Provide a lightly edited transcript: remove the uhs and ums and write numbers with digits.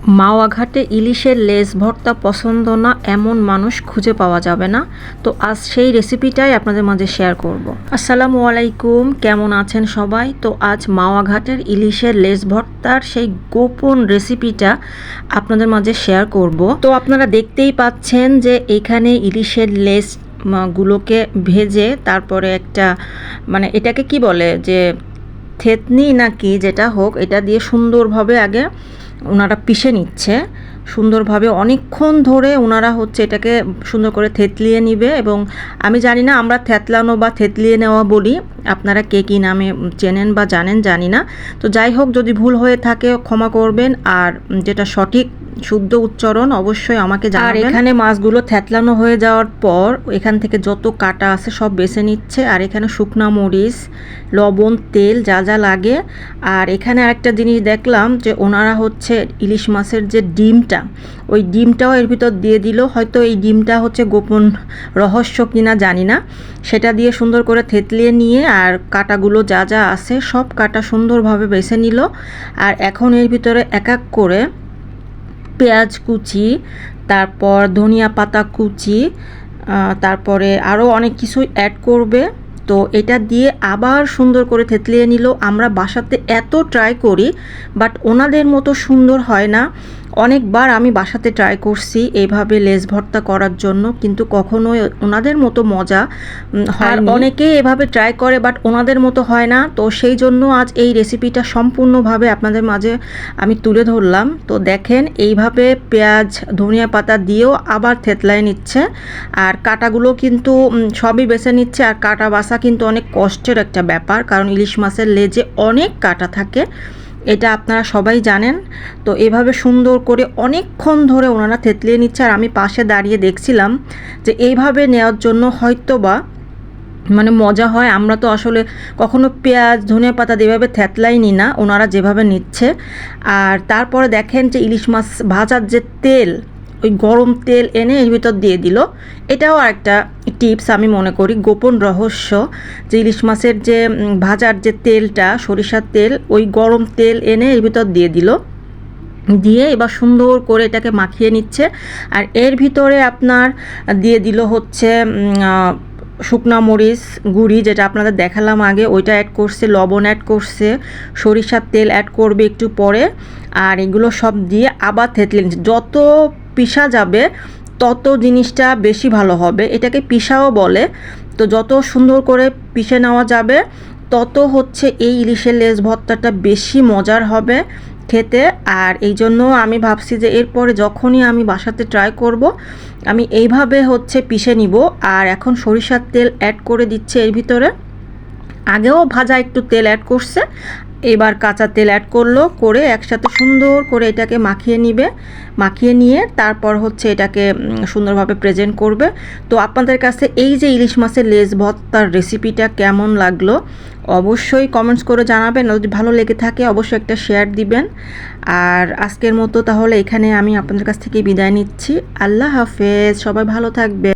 মাওয়া ঘাটে ইলিশের লেজ ভর্তা পছন্দ না এমন মানুষ খুঁজে পাওয়া যাবে না। তো আজ সেই রেসিপিটাই আপনাদের মাঝে শেয়ার করব। আসসালামু আলাইকুম, কেমন আছেন সবাই? তো আজ মাওয়া ঘাটের ইলিশের লেজ ভর্তার সেই গোপন রেসিপিটা আপনাদের মাঝে শেয়ার করব। তো আপনারা দেখতেই পাচ্ছেন যে এখানে ইলিশের লেজ গুলোকে ভেজে তারপরে একটা এটাকে কি বলে যে থেতনি নাকি যেটা হোক, এটা দিয়ে সুন্দরভাবে আগে ওনারা পিষে নিচ্ছে সুন্দরভাবে। অনেকক্ষণ ধরে ওনারা এটাকে সুন্দর করে থেতলিয়ে নিবে, এবং আমি জানি না আমরা থেতলানো বা থেতলিয়ে নেওয়া বলি, আপনারা কে কী নামে চেনেন বা জানেন জানি না। তো যাই হোক, যদি ভুল হয়ে থাকে ক্ষমা করবেন, আর যেটা সঠিক শুদ্ধ উচ্চারণ অবশ্যই আমাকে জানাবেন। আর এখানে মাছগুলো থেতলানো হয়ে যাওয়ার পর এখান থেকে যত কাটা আছে সব বেছে নিচ্ছে, আর এখানে শুকনা মরিচ, লবণ, তেল যা যা লাগে। আর এখানে আরেকটা জিনিস দেখলাম যে ওনারা ইলিশ মাছের যে ডিমটা, ওই ডিমটাও এর ভিতর দিয়ে দিল। হয়তো এই ডিমটা গোপন রহস্য কিনা জানি না। সেটা দিয়ে সুন্দর করে থেতলিয়ে নিয়ে আর কাটাগুলো যা যা আছে সব কাটা সুন্দরভাবে বেছে নিল। আর এখন এর ভিতরে এক এক করে পেঁয়াজ কুচি, তারপর ধনিয়া পাতা কুচি, তারপরে আরও অনেক কিছু অ্যাড করবে। তো এটা দিয়ে আবার সুন্দর করে থেতলিয়ে নিল। আমরা বাসাতে এত ট্রাই করি, বাট ওনাদের মতো সুন্দর হয় না। অনেকবার আমি বাসাতে ট্রাই করছি এইভাবে লেজ ভর্তা করার জন্য, কিন্তু কখনোই ওনাদের মতো মজা হয়। আর অনেকেই এভাবে ট্রাই করে, বাট ওনাদের মতো হয় না। তো সেই জন্য আজ এই রেসিপিটা সম্পূর্ণভাবে আপনাদের মাঝে আমি তুলে ধরলাম। তো দেখেন, এইভাবে পেঁয়াজ ধনিয়া পাতা দিয়েও আবার থেতলায় নিচ্ছে, আর কাটাগুলো কিন্তু সবই বেছে নিচ্ছে। আর কাটা বাছা কিন্তু অনেক কষ্টের একটা ব্যাপার, কারণ ইলিশ মাছের লেজে অনেক কাটা থাকে, এটা আপনারা সবাই জানেন। তো এভাবে সুন্দর করে অনেকক্ষণ ধরে ওনারা থেতলিয়ে নিচ্ছে, আর আমি পাশে দাঁড়িয়ে দেখছিলাম যে এইভাবে নেওয়ার জন্য হয়তো বা মজা হয়। আমরা তো আসলে কখনো পেঁয়াজ ধনিয়া পাতা যেভাবে থেতলাই নি না, ওনারা যেভাবে নিচ্ছে। আর তারপরে দেখেন যে ইলিশ মাছ ভাজার যে তেল, ওই গরম তেল এনে এর ভিতর দিয়ে দিল। এটাও একটা টিপস আমি মনে করি, গোপন রহস্য, যে ইলিশ মাছের যে ভাজার যে তেলটা সরিষার তেল, ওই গরম তেল এনে এর ভিতর দিয়ে দিল। দিয়ে এবার সুন্দর করে এটাকে মাখিয়ে নিচ্ছে। আর এর ভিতরে আপনার দিয়ে দিল শুকনা মরিচ গুঁড়ি, যেটা আপনাদের দেখালাম আগে, ওইটা অ্যাড করছে, লবণ অ্যাড করছে, সরিষার তেল অ্যাড করবে একটু পরে। আর এগুলো সব দিয়ে আবার থেতলে নিচ্ছে। যত পিষা যাবে তত জিনিসটা বেশি ভালো হবে, এটাকে পিষাও বলে। তো যত সুন্দর করে পিষে নেওয়া যাবে তত এই ইলিশের লেজ ভর্তাটা বেশি মজার হবে খেতে। আর এই জন্য আমি ভাবছি যে এরপরে যখনই আমি বাসাতে ট্রাই করব, আমি এইভাবে পিষে নিব। আর এখন সরিষার তেল অ্যাড করে দিচ্ছে এর ভিতরে। আগেও ভাজা একটু তেল অ্যাড করছে, এবার কাঁচা তেল অ্যাড করলো, করে একসাথে সুন্দর করে এটাকে মাখিয়ে নিবে। মাখিয়ে নিয়ে তারপর এটাকে সুন্দরভাবে প্রেজেন্ট করবে। তো আপনাদের কাছে এই যে ইলিশ মাছের লেজ ভর্তার রেসিপিটা কেমন লাগলো অবশ্যই কমেন্টস করে জানাবেন। যদি ভালো লেগে থাকে অবশ্যই একটা শেয়ার দিবেন। আর আজকের মতো তাহলে এখানে আমি আপনাদের কাছ থেকে বিদায় নিচ্ছি। আল্লাহ হাফেজ, সবাই ভালো থাকবে।